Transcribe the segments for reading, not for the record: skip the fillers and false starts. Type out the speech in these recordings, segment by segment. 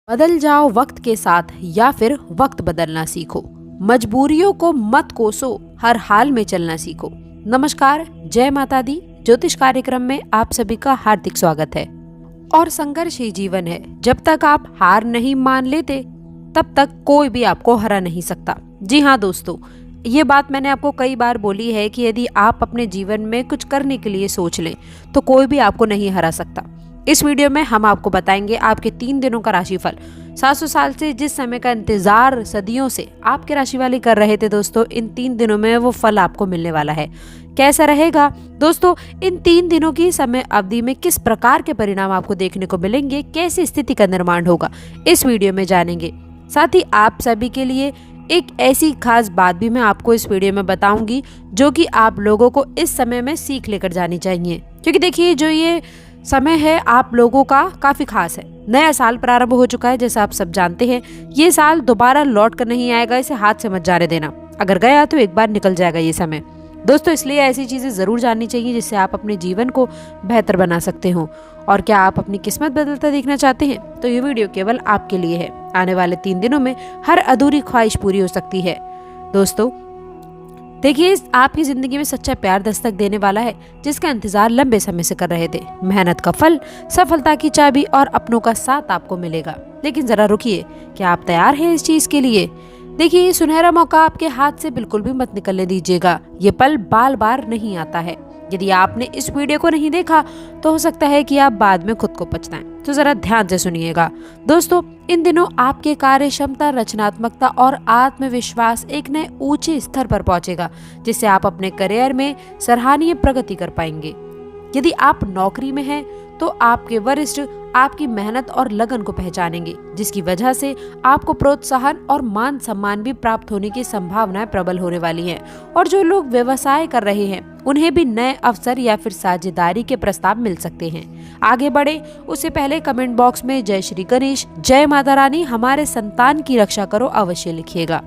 बदल जाओ वक्त के साथ या फिर वक्त बदलना सीखो। मजबूरियों को मत कोसो, हर हाल में चलना सीखो। नमस्कार, जय माता दी। ज्योतिष कार्यक्रम में आप सभी का हार्दिक स्वागत है। और संघर्ष ही जीवन है। जब तक आप हार नहीं मान लेते तब तक कोई भी आपको हरा नहीं सकता। जी हाँ दोस्तों, ये बात मैंने आपको कई बार बोली है कि यदि आप अपने जीवन में कुछ करने के लिए सोच लें तो कोई भी आपको नहीं हरा सकता। इस वीडियो में हम आपको बताएंगे आपके 3 दिनों का राशिफल। 700 साल से जिस समय का इंतजार सदियों से आपके राशि वाले कर रहे थे दोस्तों, इन 3 दिनों में वो फल आपको मिलने वाला है। कैसा रहेगा दोस्तों, इन 3 दिनों की समय अवधि में किस प्रकार के परिणाम आपको देखने को मिलेंगे, कैसी स्थिति का निर्माण होगा, इस वीडियो में जानेंगे। साथ ही आप सभी के लिए एक ऐसी खास बात भी मैं आपको इस वीडियो में बताऊंगी जो कि आप लोगों को इस समय में सीख लेकर जानी चाहिए। क्योंकि देखिए, जो ये समय है आप लोगों का काफी खास है। नया साल प्रारंभ हो चुका है, जैसा आप सब जानते हैं। ये साल दोबारा लौट कर नहीं आएगा, इसे हाथ से मत जाने देना। अगर गया तो एक बार निकल जाएगा ये समय दोस्तों। इसलिए ऐसी चीजें जरूर जाननी चाहिए जिससे आप अपने जीवन को बेहतर बना सकते हो। और क्या आप अपनी किस्मत बदलता देखना चाहते हैं तो ये वीडियो केवल आपके लिए है। आने वाले 3 दिनों में हर अधूरी ख्वाहिश पूरी हो सकती है दोस्तों। देखिए, आपकी जिंदगी में सच्चा प्यार दस्तक देने वाला है, जिसका इंतजार लंबे समय से कर रहे थे। मेहनत का फल, सफलता की चाबी और अपनों का साथ आपको मिलेगा। लेकिन जरा रुकिए, क्या आप तैयार हैं इस चीज के लिए? देखिए, ये सुनहरा मौका आपके हाथ से बिल्कुल भी मत निकलने दीजिएगा। ये पल बार बार नहीं आता है। यदि आपने इस वीडियो को नहीं देखा तो हो सकता है कि आप बाद में खुद को पछताएं। तो जरा ध्यान से सुनिएगा दोस्तों। इन दिनों आपके कार्य क्षमता, रचनात्मकता और आत्मविश्वास एक नए ऊंचे स्तर पर पहुंचेगा, जिससे आप अपने करियर में सराहनीय प्रगति कर पाएंगे। यदि आप नौकरी में हैं तो आपके वरिष्ठ आपकी मेहनत और लगन को पहचानेंगे, जिसकी वजह से आपको प्रोत्साहन और मान सम्मान भी प्राप्त होने की संभावनाएं प्रबल होने वाली हैं। और जो लोग व्यवसाय कर रहे हैं उन्हें भी नए अवसर या फिर साझेदारी के प्रस्ताव मिल सकते हैं। आगे बढ़े उससे पहले कमेंट बॉक्स में जय श्री गणेश, जय माता रानी, हमारे संतान की रक्षा करो अवश्य लिखिएगा।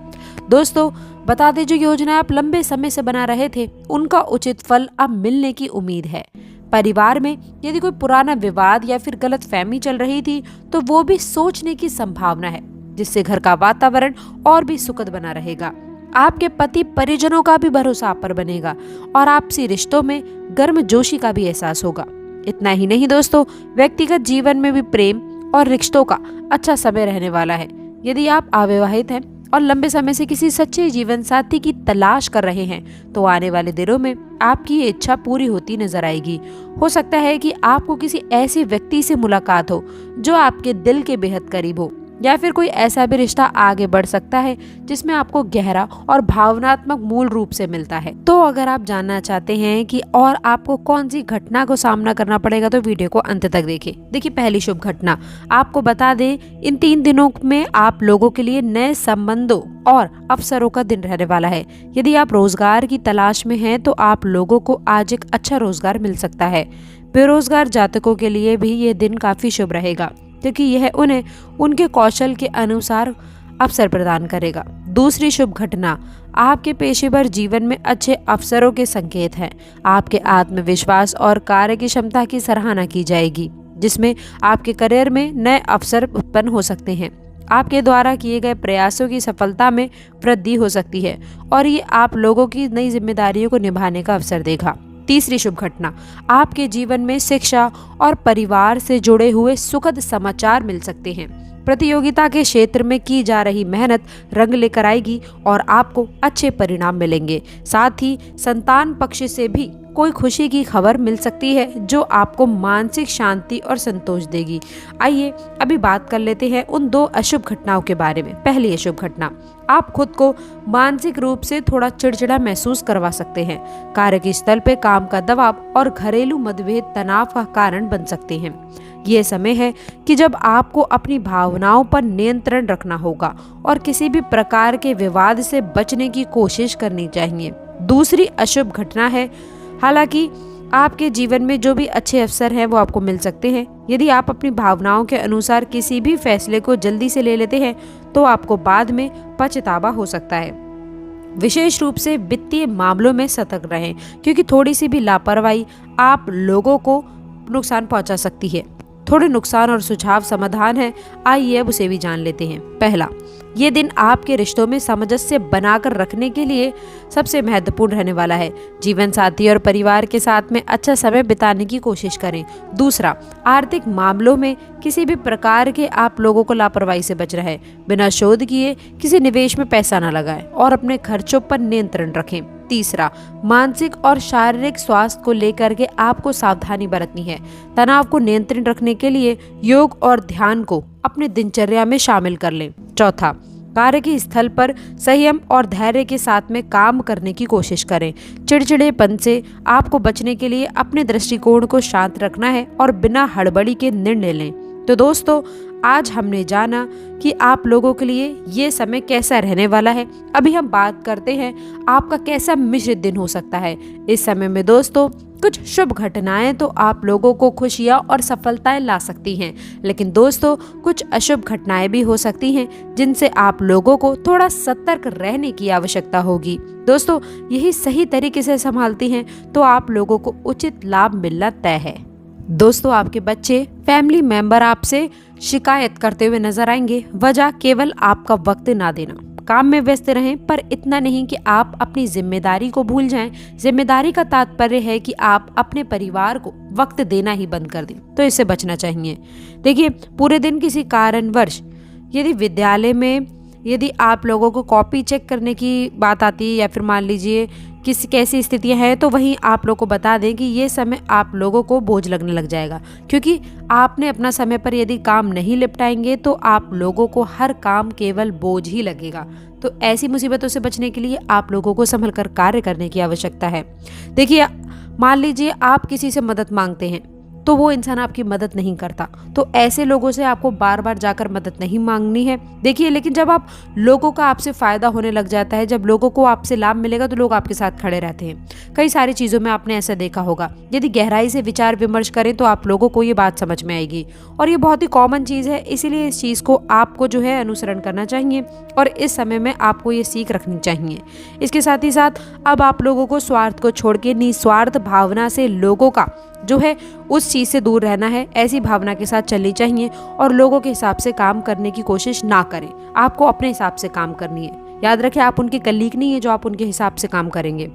दोस्तों, बता दें, जो योजना आप लंबे समय से बना रहे थे उनका उचित फल अब मिलने की उम्मीद है। परिवार में यदि कोई पुराना विवाद या फिर गलतफहमी चल रही थी तो वो भी सोचने की संभावना है, जिससे घर का वातावरण और भी सुखद बना रहेगा। आपके पति परिजनों का भी भरोसा आप पर बनेगा और आपसी रिश्तों में गर्मजोशी का भी एहसास होगा। इतना ही नहीं दोस्तों, व्यक्तिगत जीवन में भी प्रेम और रिश्तों का अच्छा समय रहने वाला है। यदि आप अविवाहित हैं और लंबे समय से किसी सच्चे जीवन साथी की तलाश कर रहे हैं तो आने वाले दिनों में आपकी ये इच्छा पूरी होती नजर आएगी। हो सकता है कि आपको किसी ऐसे व्यक्ति से मुलाकात हो जो आपके दिल के बेहद करीब हो, या फिर कोई ऐसा भी रिश्ता आगे बढ़ सकता है जिसमें आपको गहरा और भावनात्मक मूल रूप से मिलता है। तो अगर आप जानना चाहते हैं कि और आपको कौन सी घटना को सामना करना पड़ेगा तो वीडियो को अंत तक देखें। देखिए, पहली शुभ घटना आपको बता दें, इन 3 दिनों में आप लोगों के लिए नए संबंधों और अवसरों का दिन रहने वाला है। यदि आप रोजगार की तलाश में हैं तो आप लोगों को आज एक अच्छा रोजगार मिल सकता है। बेरोजगार जातकों के लिए भी ये दिन काफी शुभ रहेगा, क्योंकि यह उन्हें उनके कौशल के अनुसार अवसर प्रदान करेगा। दूसरी शुभ घटना आपके पेशेवर जीवन में अच्छे अवसरों के संकेत हैं। आपके आत्मविश्वास और कार्य की क्षमता की सराहना की जाएगी, जिसमें आपके करियर में नए अवसर उत्पन्न हो सकते हैं। आपके द्वारा किए गए प्रयासों की सफलता में वृद्धि हो सकती है और ये आप लोगों की नई जिम्मेदारियों को निभाने का अवसर देगा। तीसरी शुभ घटना आपके जीवन में शिक्षा और परिवार से जुड़े हुए सुखद समाचार मिल सकते हैं। प्रतियोगिता के क्षेत्र में की जा रही मेहनत रंग लेकर आएगी और आपको अच्छे परिणाम मिलेंगे। साथ ही संतान पक्ष से भी कोई खुशी की खबर मिल सकती है जो आपको मानसिक शांति और संतोष देगी। आइए अभी बात कर लेते हैं उन 2 अशुभ घटनाओं के बारे में। पहली अशुभ घटना, आप खुद को मानसिक रूप से थोड़ा चिड़चिड़ा महसूस करवा सकते हैं। कार्य स्थल पे काम का दबाव और घरेलू मतभेद तनाव का कारण बन सकते हैं। ये समय है कि जब आपको अपनी भावनाओं पर नियंत्रण रखना होगा और किसी भी प्रकार के विवाद से बचने की कोशिश करनी चाहिए। दूसरी अशुभ घटना है, हालांकि आपके जीवन में जो भी अच्छे अवसर हैं वो आपको मिल सकते हैं। यदि आप अपनी भावनाओं के अनुसार किसी भी फैसले को जल्दी से ले लेते हैं तो आपको बाद में पछतावा हो सकता है। विशेष रूप से वित्तीय मामलों में सतर्क रहें, क्योंकि थोड़ी सी भी लापरवाही आप लोगों को नुकसान पहुंचा सकती है। थोड़े नुकसान और सुझाव समाधान है, आइए अब उसे भी जान लेते हैं। पहला, ये दिन आपके रिश्तों में सामंजस्य बनाकर रखने के लिए सबसे महत्वपूर्ण रहने वाला है। जीवन साथी और परिवार के साथ में अच्छा समय बिताने की कोशिश करें। दूसरा, आर्थिक मामलों में किसी भी प्रकार के आप लोगों को लापरवाही से बच रहे। बिना शोध किए किसी निवेश में पैसा न लगाएं और अपने खर्चों पर नियंत्रण रखें। तीसरा, मानसिक और शारीरिक स्वास्थ्य को लेकर के आपको सावधानी बरतनी है। तनाव को नियंत्रित रखने के लिए योग और ध्यान को अपने दिनचर्या में शामिल कर लें। चौथा, कार्य के स्थल पर संयम और धैर्य के साथ में काम करने की कोशिश करें। चिड़चिड़ेपन से आपको बचने के लिए अपने दृष्टिकोण को शांत रखना है और बिना हड़बड़ी के निर्णय लें। तो दोस्तों, आज हमने जाना कि आप लोगों के लिए ये समय कैसा रहने वाला है। अभी हम बात करते हैं आपका कैसा मिश्रित दिन हो सकता है। इस समय में दोस्तों कुछ शुभ घटनाएं तो आप लोगों को खुशियां और सफलताएं ला सकती हैं, लेकिन दोस्तों कुछ अशुभ घटनाएं भी हो सकती हैं जिनसे आप लोगों को थोड़ा सतर्क रहने की आवश्यकता होगी। दोस्तों, यही सही तरीके से संभालती हैं तो आप लोगों को उचित लाभ मिलना तय है। दोस्तों, आपके बच्चे, फैमिली मेंबर आपसे शिकायत करते हुए नजर आएंगे। वजह केवल आपका वक्त ना देना। काम में व्यस्त रहें, पर इतना नहीं कि आप अपनी जिम्मेदारी को भूल जाएं। जिम्मेदारी का तात्पर्य है कि आप अपने परिवार को वक्त देना ही बंद कर दें, तो इससे बचना चाहिए। देखिए, पूरे दिन किसी कारणवश यदि विद्यालय में यदि आप लोगों को कॉपी चेक करने की बात आती है या फिर मान लीजिए कैसी स्थितियां हैं, तो वहीं आप लोगों को बता दें कि ये समय आप लोगों को बोझ लगने लग जाएगा, क्योंकि आपने अपना समय पर यदि काम नहीं निपटाएंगे तो आप लोगों को हर काम केवल बोझ ही लगेगा। तो ऐसी मुसीबतों से बचने के लिए आप लोगों को संभल कर कार्य करने की आवश्यकता है। देखिए, मान लीजिए आप किसी से मदद मांगते हैं तो वो इंसान आपकी मदद नहीं करता, तो ऐसे लोगों से आपको बार बार जाकर मदद नहीं मांगनी है। देखिए, लेकिन जब आप लोगों का आपसे फायदा होने लग जाता है, जब लोगों को आपसे लाभ मिलेगा तो लोग आपके साथ खड़े रहते हैं। कई सारी चीज़ों में आपने ऐसा देखा होगा। यदि गहराई से विचार विमर्श करें तो आप लोगों को ये बात समझ में आएगी, और ये बहुत ही कॉमन चीज़ है। इसीलिए इस चीज़ को आपको जो है अनुसरण करना चाहिए और इस समय में आपको ये सीख रखनी चाहिए। इसके साथ ही साथ अब आप लोगों को स्वार्थ को छोड़ के निस्वार्थ भावना से लोगों का जो है उस चीज़ से दूर रहना है। ऐसी भावना के साथ चलनी चाहिए और लोगों के हिसाब से काम करने की कोशिश ना करें। आपको अपने हिसाब से काम करनी है। याद रखें, आप उनके कलीग नहीं है जो आप उनके हिसाब से काम करेंगे,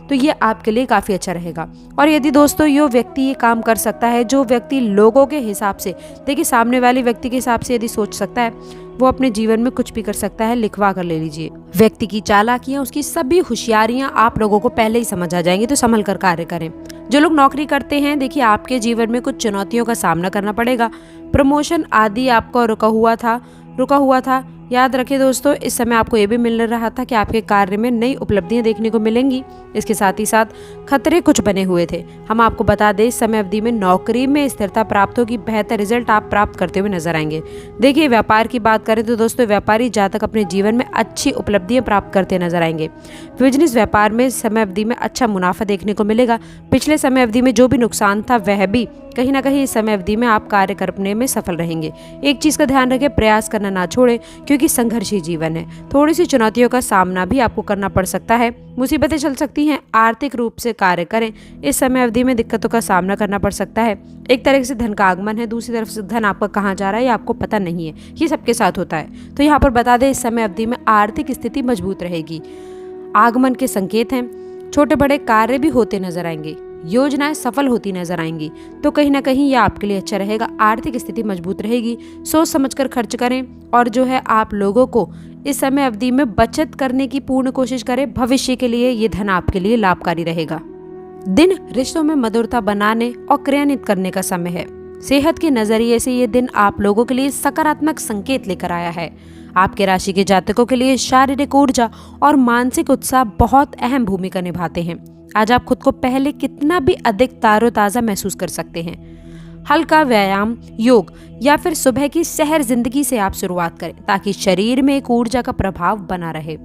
तो ये आपके लिए काफ़ी अच्छा रहेगा। और यदि दोस्तों ये व्यक्ति ये काम कर सकता है, जो व्यक्ति लोगों के हिसाब से, देखिए सामने वाले व्यक्ति के हिसाब से यदि सोच सकता है, वो अपने जीवन में कुछ भी कर सकता है। लिखवा कर ले लीजिए। व्यक्ति की चालाकियां, उसकी सभी होशियारियां आप लोगों को पहले ही समझ आ जाएंगी, तो संभल कर कार्य करें। जो लोग नौकरी करते हैं, देखिए आपके जीवन में कुछ चुनौतियों का सामना करना पड़ेगा। प्रमोशन आदि आपका रुका हुआ था। याद रखें दोस्तों, इस समय आपको ये भी मिल रहा था कि आपके कार्य में नई उपलब्धियां देखने को मिलेंगी। इसके साथ ही साथ खतरे कुछ बने हुए थे। हम आपको बता दें, इस समय अवधि में नौकरी में स्थिरता प्राप्त होगी। बेहतर रिजल्ट आप प्राप्त करते हुए नजर आएंगे। देखिए, व्यापार की बात करें तो दोस्तों व्यापारी जातक अपने जीवन में अच्छी उपलब्धियां प्राप्त करते नजर आएंगे। बिजनेस व्यापार में समय अवधि में अच्छा मुनाफा देखने को मिलेगा। पिछले समय अवधि में जो भी नुकसान था वह भी कहीं ना कहीं इस समय अवधि में आप कार्य करने में सफल रहेंगे। एक चीज का ध्यान रखें, प्रयास करना ना छोड़ें, क्योंकि संघर्षी जीवन है। थोड़ी सी चुनौतियों का सामना भी आपको करना पड़ सकता है। मुसीबतें चल सकती हैं। आर्थिक रूप से कार्य करें। इस समय अवधि में दिक्कतों का सामना करना पड़ सकता है। एक तरह से धन का आगमन है, दूसरी तरफ से धन आपका कहाँ जा रहा है ये आपको पता नहीं है। ये सबके साथ होता है। तो यहाँ पर बता दें, इस समय अवधि में आर्थिक स्थिति मजबूत रहेगी। आगमन के संकेत हैं। छोटे बड़े कार्य भी होते नजर आएंगे। योजनाएं सफल होती नजर आएंगी, तो कहीं ना कहीं यह आपके लिए अच्छा रहेगा। आर्थिक स्थिति मजबूत रहेगी। सोच समझकर खर्च करें और जो है आप लोगों को इस समय अवधि में बचत करने की पूर्ण कोशिश करें। भविष्य के लिए ये धन आपके लिए लाभकारी रहेगा। दिन रिश्तों में मधुरता बनाने और क्रियान्वित करने का समय है। सेहत के नजरिए से ये दिन आप लोगों के लिए सकारात्मक संकेत लेकर आया है। आपके राशि के जातकों के लिए शारीरिक ऊर्जा और मानसिक उत्साह बहुत अहम भूमिका निभाते हैं। आज आप खुद को पहले कितना भी अधिक तारोताजा महसूस कर सकते हैं। हल्का व्यायाम, योग या फिर सुबह की सहर जिंदगी से आप शुरुआत करें, ताकि शरीर में एक ऊर्जा का प्रभाव बना रहे।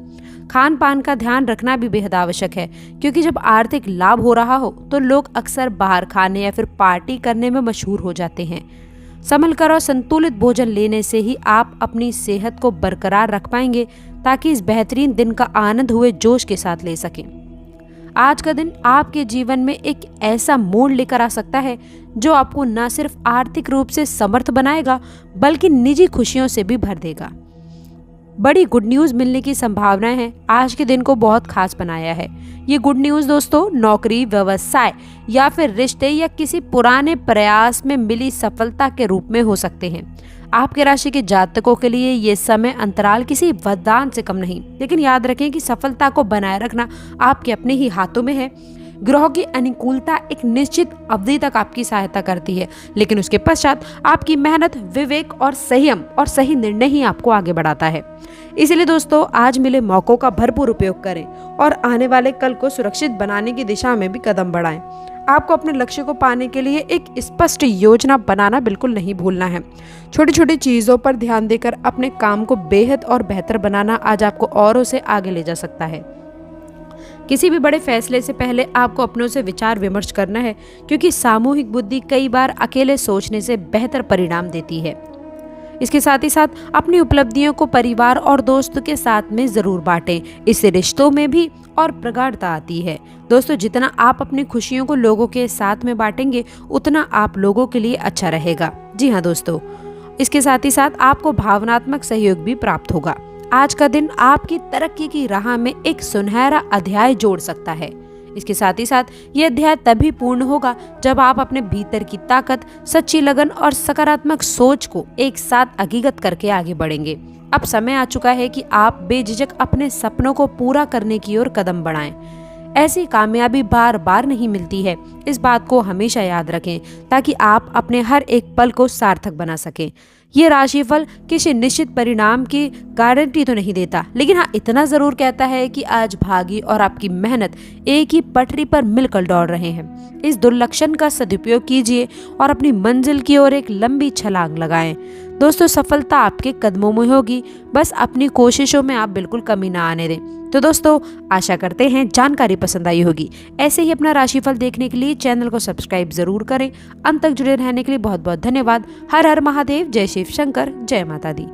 खान पान का ध्यान रखना भी बेहद आवश्यक है, क्योंकि जब आर्थिक लाभ हो रहा हो तो लोग अक्सर बाहर खाने या फिर पार्टी करने में मशहूर हो जाते हैं। संभल कर और संतुलित भोजन लेने से ही आप अपनी सेहत को बरकरार रख पाएंगे, ताकि इस बेहतरीन दिन का आनंद हुए जोश के साथ ले सकें। आज का दिन आपके जीवन में एक ऐसा मोड़ लेकर आ सकता है जो आपको न सिर्फ आर्थिक रूप से समर्थ बनाएगा बल्कि निजी खुशियों से भी भर देगा। बड़ी गुड न्यूज़ मिलने की संभावनाएं हैं, आज के दिन को बहुत खास बनाया है। ये गुड न्यूज़ दोस्तों नौकरी, व्यवसाय या फिर रिश्ते या किसी पुराने प्रयास में मिली सफलता के रूप में हो सकते हैं। आपके राशि के जातकों के लिए ये समय अंतराल किसी वरदान से कम नहीं, लेकिन याद रखें कि सफलता को बनाए रखना आपके अपने ही हाथों में है। ग्रहों की अनुकूलता एक निश्चित अवधि तक आपकी सहायता करती है, लेकिन उसके पश्चात आपकी मेहनत, विवेक और संयम और सही निर्णय ही आपको आगे बढ़ाता है। इसलिए दोस्तों आज मिले मौकों का भरपूर उपयोग करें और आने वाले कल को सुरक्षित बनाने की दिशा में भी कदम बढ़ाएं। आपको अपने लक्ष्य को पाने के लिए एक स्पष्ट योजना बनाना बिल्कुल नहीं भूलना है। छोटी छोटी चीज़ों पर ध्यान देकर अपने काम को बेहद और बेहतर बनाना आज आपको औरों से आगे ले जा सकता है। किसी भी बड़े फैसले से पहले आपको अपनों से विचार विमर्श करना है, क्योंकि सामूहिक बुद्धि कई बार अकेले सोचने से बेहतर परिणाम देती है। इसके साथ ही साथ अपनी उपलब्धियों को परिवार और दोस्तों के साथ में जरूर बांटें, इससे रिश्तों में भी और प्रगाढ़ता आती है। दोस्तों जितना आप अपनी खुशियों को लोगों के साथ में बांटेंगे उतना आप लोगों के लिए अच्छा रहेगा। जी हाँ दोस्तों, इसके साथ ही साथ आपको भावनात्मक सहयोग भी प्राप्त होगा। आज का दिन आपकी तरक्की की राह में एक सुनहरा अध्याय जोड़ सकता है। इसके साथ ही साथ ये अध्याय तभी पूर्ण होगा जब आप अपने भीतर की ताकत, सच्ची लगन और सकारात्मक सोच को एक साथ अभिगत करके आगे बढ़ेंगे। अब समय आ चुका है कि आप बेझिझक अपने सपनों को पूरा करने की ओर कदम बढ़ाएं। ऐसी कामयाबी बार बार नहीं मिलती है, इस बात को हमेशा याद रखें ताकि आप अपने हर एक पल को सार्थक बना सकें। ये राशिफल किसी निश्चित परिणाम की गारंटी तो नहीं देता, लेकिन हाँ इतना जरूर कहता है कि आज भाग्य और आपकी मेहनत एक ही पटरी पर मिलकर दौड़ रहे हैं। इस दुर्लक्षण का सदुपयोग कीजिए और अपनी मंजिल की ओर एक लंबी छलांग लगाएं। दोस्तों सफलता आपके कदमों में होगी, बस अपनी कोशिशों में आप बिल्कुल कमी ना आने दें। तो दोस्तों आशा करते हैं जानकारी पसंद आई होगी। ऐसे ही अपना राशिफल देखने के लिए चैनल को सब्सक्राइब जरूर करें। अंत तक जुड़े रहने के लिए बहुत बहुत धन्यवाद। हर हर महादेव, जय शिव शंकर, जय माता दी।